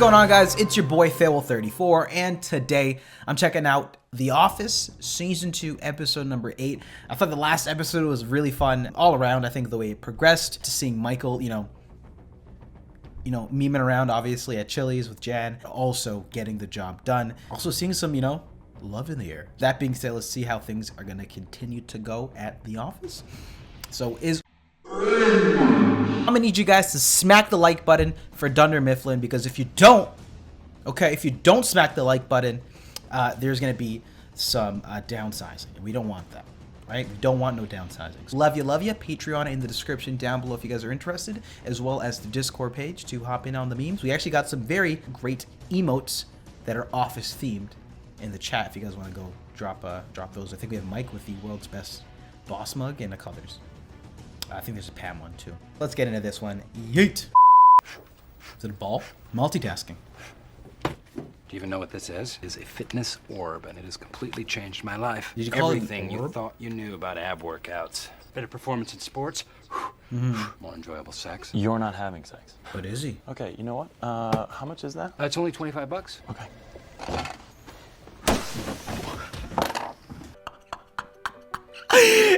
going on, guys? It's your boy Fail34, and today I'm checking out The Office Season 2, Episode number 8. I thought the last episode was really fun all around. I think the way it progressed, to seeing Michael, you know, memeing around, obviously, at Chili's with Jan, also getting the job done. Also seeing some, love in the air. That being said, let's see how things are going to continue to go at The Office. So I'm gonna need you guys to smack the like button for Dunder Mifflin, because if you don't smack the like button, there's gonna be some downsizing. We don't want that, right? We don't want no downsizing. So love you. Patreon in the description down below if you guys are interested, as well as the Discord page to hop in on the memes. We actually got some very great emotes that are Office themed in the chat if you guys want to go drop those. I think we have Mike with the world's best boss mug and the colors. I think there's a Pam one too. Let's get into this one. Yeet! Is it a ball? Multitasking. Do you even know what this is? It is a fitness orb, and it has completely changed my life. Did you call everything it an you orb? thought you knew about ab workouts? Better performance in sports, more enjoyable sex. You're not having sex. What is he? Okay, you know what? How much is that? It's only $25. Okay.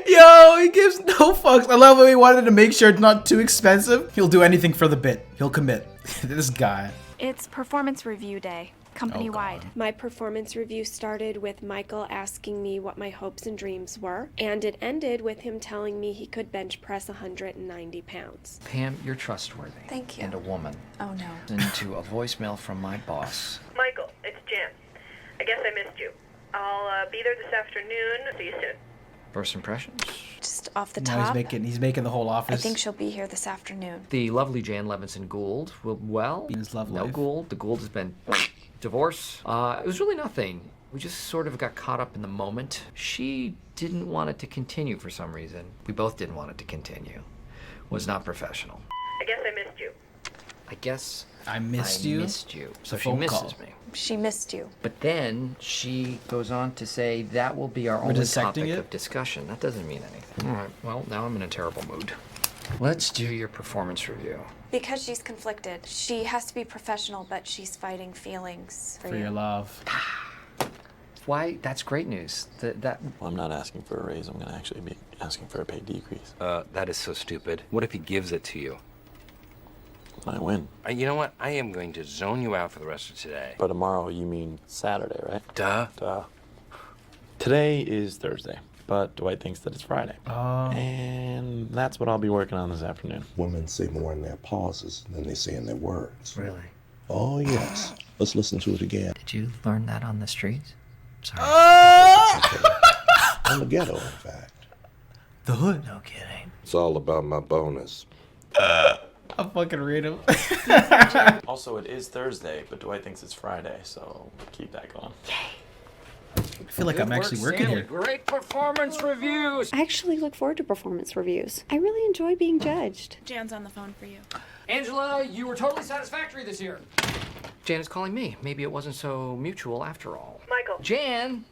Yo, he gives no fucks. I love how he wanted to make sure it's not too expensive. He'll do anything for the bit. He'll commit. This guy. It's performance review day, company-wide. Oh, My performance review started with Michael asking me what my hopes and dreams were, and it ended with him telling me he could bench press 190 pounds. Pam, you're trustworthy. Thank you. And a woman. Oh no. Into a voicemail from my boss. Michael, it's Jan. I guess I missed you. I'll be there this afternoon. See you soon. First impressions? Just off the Now top, he's making the whole I office. think she'll be here this afternoon. The lovely Jan Levinson Gould. Well, In his love no life. Gould. The Gould has been divorce. It was really nothing. We just sort of got caught up in the moment. She didn't want it to continue for some reason. We both didn't want it to continue. Was not professional. I guess I missed you. I guess I missed you. So a she phone misses call. me. She missed you. But then she goes on to say that will be our only dissecting topic it? of discussion. That doesn't mean anything. All right, well, now I'm in a terrible mood. Let's do your performance review. Because she's conflicted. She has to be professional, but she's fighting feelings for For you. your love. Why? That's great news. That Well, I'm not asking for a raise. I'm going to actually be asking for a pay decrease. That is so stupid. What if he gives it to you? I win. You know what? I am going to zone you out for the rest of today. But tomorrow, you mean Saturday, right? Duh. Duh. Today is Thursday, but Dwight thinks that it's Friday. Oh. And that's what I'll be working on this afternoon. Women say more in their pauses than they say in their words. really. Oh, yes. Let's listen to it again. Did you learn that on the streets? Sorry. In the ghetto, in fact. The hood. No kidding. It's all about my bonus. I'll fucking read him. Also, it is Thursday, but Dwight thinks it's Friday, so keep that going. I feel like I'm actually working here. Great performance reviews. I actually look forward to performance reviews. I really enjoy being judged. Jan's on the phone for you. Angela, you were totally satisfactory this year. Jan is calling me. Maybe it wasn't so mutual after all. Michael, Jan,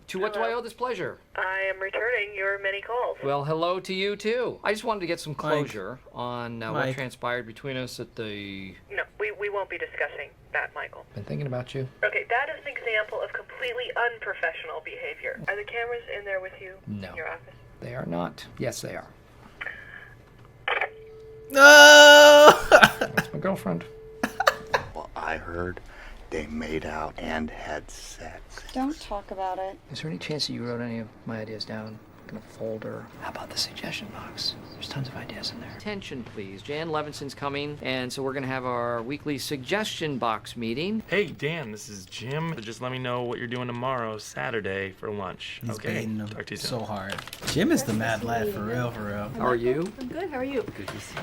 to what do I owe this pleasure? I am returning your many calls. Well, hello to you too. I just wanted to get some closure on what Mike. transpired between us at the... No, we won't be discussing that, Michael. Been thinking about you. Okay, that is an example of completely unprofessional behavior. Are the cameras in there with you? No. In your office? They are not. Yes, they are. No! That's my girlfriend. Well, I heard they made out and had sex. Don't talk about it. Is there any chance that you wrote any of my ideas down in a folder? How about the suggestion box? There's tons of ideas in there. Attention, please. Jan Levinson's coming, and so we're going to have our weekly suggestion box meeting. Hey, Dan, this is Jim. Just let me know what you're doing tomorrow, Saturday, for lunch. He's Okay? baiting him Talk to you soon. so hard. Jim is the mad lad, for real, for real. How are you? I'm good. How are you? Good to see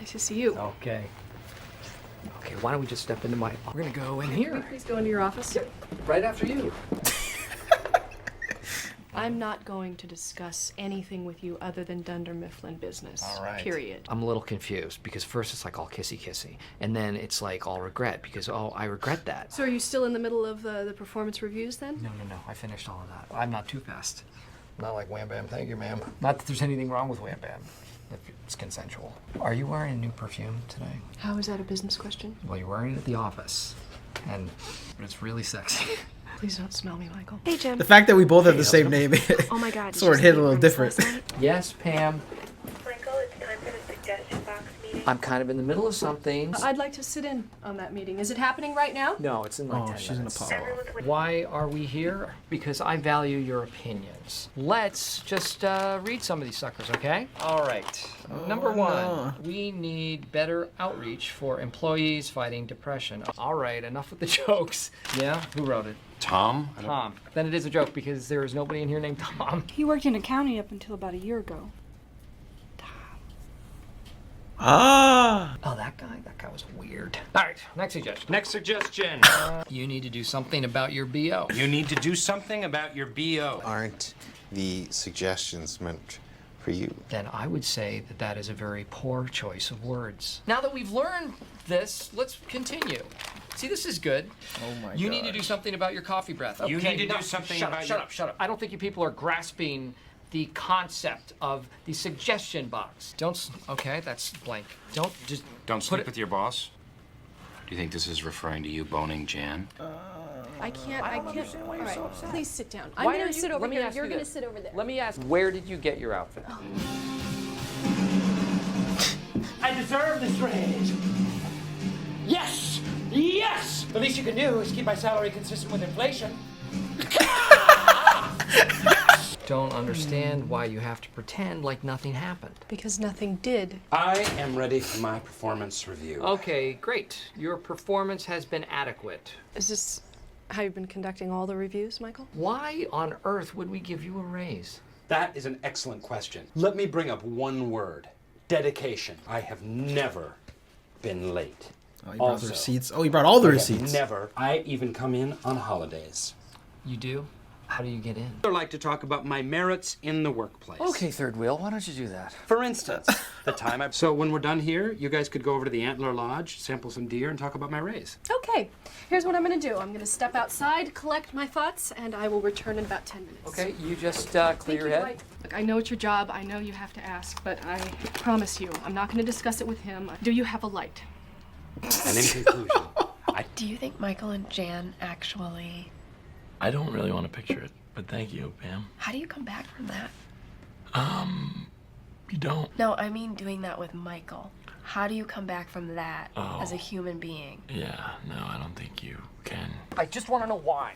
Nice to see you. you. Okay. Okay, why don't we just step into my... We're going to go in here. Please go into your office. Right after you. I'm not going to discuss anything with you other than Dunder Mifflin business. All right. Period. I'm a little confused because first it's like all kissy-kissy, and then it's like all regret because, oh, I regret that. So are you still in the middle of the performance reviews then? No, I finished all of that. I'm not too fast. Not like Wham Bam, thank you, ma'am. Not that there's anything wrong with Wham Bam. If it's consensual. Are you wearing a new perfume today? How is that a business question? Well, you're wearing it at the office. but it's really sexy. Please don't smell me, Michael. Hey, Jim. The fact that we both have the same name Oh my God. sort of hit a little different. Yes, Pam. Michael, it's time for the suggestion box meeting. I'm kind of in the middle of something. I'd like to sit in on that meeting. Is it happening right now? No, it's in like 10 she's gonna minutes. pop off. Why are we here? Because I value your opinions. Let's just read some of these suckers, okay? All right. Number one, we need better outreach for employees fighting depression. All right, enough with the jokes. Yeah, who wrote it? Tom? Tom. Then it is a joke because there is nobody in here named Tom. He worked in accounting up until about a year ago. Ah. Oh, that guy was weird. All right, next suggestion. Next suggestion. You need to do something about your BO. You need to do something about your BO. Aren't the suggestions meant for you? Then I would say that that is a very poor choice of words. Now that we've learned this, let's continue. See, this is good. Oh my God. You need to do something about your coffee breath. You Okay, need to no, do something shut about up, your... Shut up. I don't think you people are grasping the concept of the suggestion box. Okay, that's blank. Don't sleep with your boss? Do you think this is referring to you boning Jan? I can't. All right, please sit down. I'm Why going are to sit over let me here. ask You're you going to this. sit over there. Let me ask, where did you get your outfit? I deserve this raise. Yes! Yes! The least you can do is keep my salary consistent with inflation. Don't understand why you have to pretend like nothing happened. Because nothing did. I am ready for my performance review. Okay, great. Your performance has been adequate. Is this how you've been conducting all the reviews, Michael? Why on earth would we give you a raise? That is an excellent question. Let me bring up one word. Dedication. I have never been late. Oh, you brought the receipts. Oh, you brought all the receipts. Never. I even come in on holidays. You do? How do you get in? I'd like to talk about my merits in the workplace. Okay, third wheel, why don't you do that? For instance, the time I... So when we're done here, you guys could go over to the Antler Lodge, sample some deer, and talk about my raise. Okay, here's what I'm going to do. I'm going to step outside, collect my thoughts, and I will return in about 10 minutes. Okay, you just clear your head. Right. Look, I know it's your job. I know you have to ask, but I promise you, I'm not going to discuss it with him. Do you have a light? And in conclusion, Do you think Michael and Jan actually... I don't really want to picture it, but thank you, Pam. How do you come back from that? You don't. No, I mean doing that with Michael. How do you come back from that as a human being? Yeah, no, I don't think you can. I just want to know why.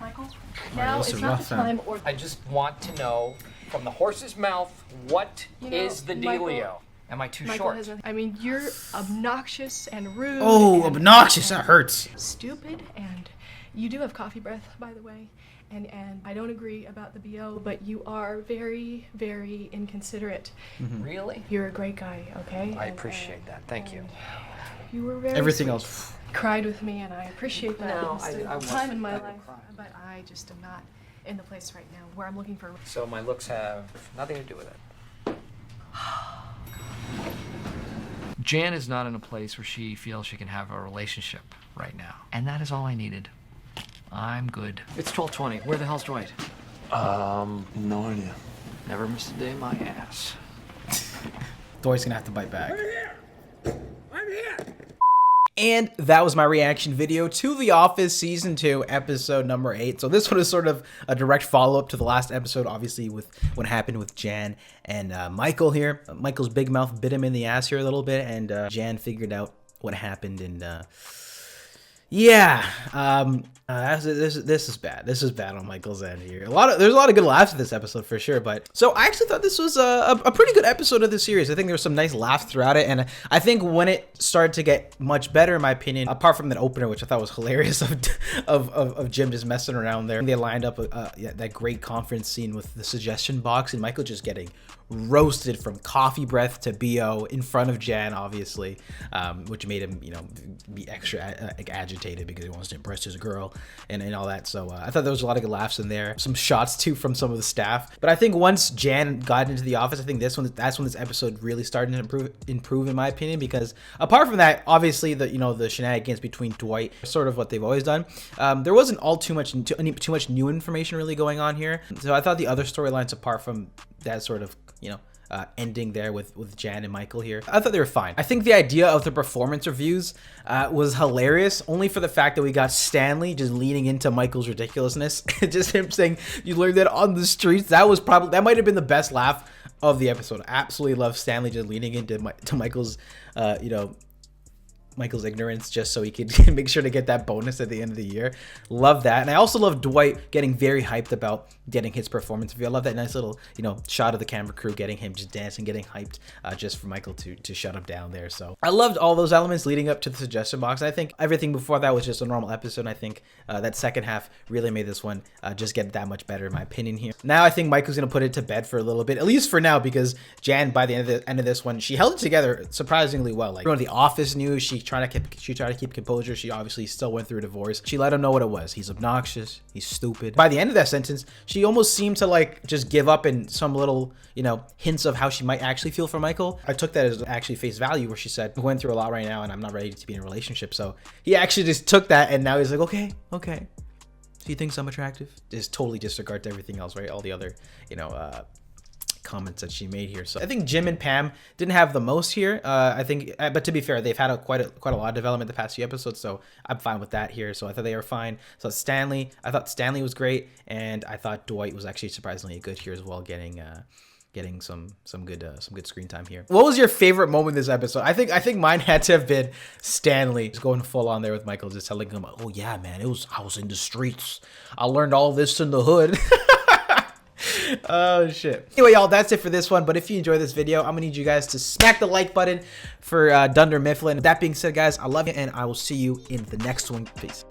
Michael, now this it's is not rough, the time or... I just want to know from the horse's mouth, what is the Michael- dealio? Am I too Michael short? has nothing. I mean, you're obnoxious and rude. Oh, and obnoxious. That hurts. Stupid, and you do have coffee breath, by the way. And I don't agree about the BO, but you are very, very inconsiderate. Really? You're a great guy, okay? I appreciate that. Thank you. You were very Everything sweet. else. Cried with me, and I appreciate that. No, It's I a wasn't. time in my I didn't life, cry. but I just am not in the place right now where I'm looking for. So my looks have nothing to do with it. Jan is not in a place where she feels she can have a relationship right now. And that is all I needed. I'm good. It's 12:20. Where the hell's Dwight? No idea. Never missed a day in my ass. Dwight's gonna have to bite back. I'm here! And that was my reaction video to The Office Season 2, Episode number 8. So this one is sort of a direct follow-up to the last episode, obviously, with what happened with Jan and Michael here. Michael's big mouth bit him in the ass here a little bit, and Jan figured out what happened, and yeah, this is bad. This is bad on Michael's end here. There's a lot of good laughs in this episode for sure. But so I actually thought this was a pretty good episode of the series. I think there was some nice laughs throughout it, and I think when it started to get much better, in my opinion, apart from that opener, which I thought was hilarious of Jim just messing around there. They lined up that great conference scene with the suggestion box and Michael just getting roasted from coffee breath to BO in front of Jan, obviously, which made him, be extra agitated because he wants to impress his girl and all that. So I thought there was a lot of good laughs in there. Some shots too from some of the staff. But I think once Jan got into the office, I think that's when this episode really started to improve in my opinion, because apart from that, obviously the shenanigans between Dwight, sort of what they've always done. There wasn't too much new information really going on here. So I thought the other storylines apart from that sort of ending there with Jan and Michael here. I thought they were fine. I think the idea of the performance reviews was hilarious, only for the fact that we got Stanley just leaning into Michael's ridiculousness. Just him saying, "You learned that on the streets." That might have been the best laugh of the episode. I absolutely love Stanley just leaning into Michael's, Michael's ignorance, just so he could make sure to get that bonus at the end of the year. Love that. And I also love Dwight getting very hyped about getting his performance review. I love that nice little, shot of the camera crew getting him just dancing, getting hyped just for Michael to shut him down there. So I loved all those elements leading up to the suggestion box. I think everything before that was just a normal episode. And I think that second half really made this one just get that much better in my opinion here. Now I think Michael's going to put it to bed for a little bit, at least for now, because Jan, by the end of this one, she held it together surprisingly well. Like, the office knew she tried to keep composure. She obviously still went through a divorce. She let him know what it was. He's obnoxious. He's stupid. By the end of that sentence, she almost seemed to like just give up in some little, hints of how she might actually feel for Michael. I took that as actually face value, where she said, "I'm going through a lot right now and I'm not ready to be in a relationship." So he actually just took that, and now he's like, okay. So he thinks I'm attractive? Just totally disregard to everything else, right? All the other, comments that she made here. So I think Jim and Pam didn't have the most here. I think, but to be fair, they've had quite a lot of development the past few episodes, so I'm fine with that here. So I thought they were fine. So Stanley, I thought Stanley was great, and I thought Dwight was actually surprisingly good here as well, getting some good screen time here. What was your favorite moment in this episode? I think mine had to have been Stanley just going full on there with Michael, just telling him, "Oh yeah, man, I was in the streets. I learned all this in the hood." Oh shit. Anyway, y'all, that's it for this one. But if you enjoyed this video, I'm gonna need you guys to smack the like button for Dunder Mifflin. That being said, guys, I love you, and I will see you in the next one. Peace.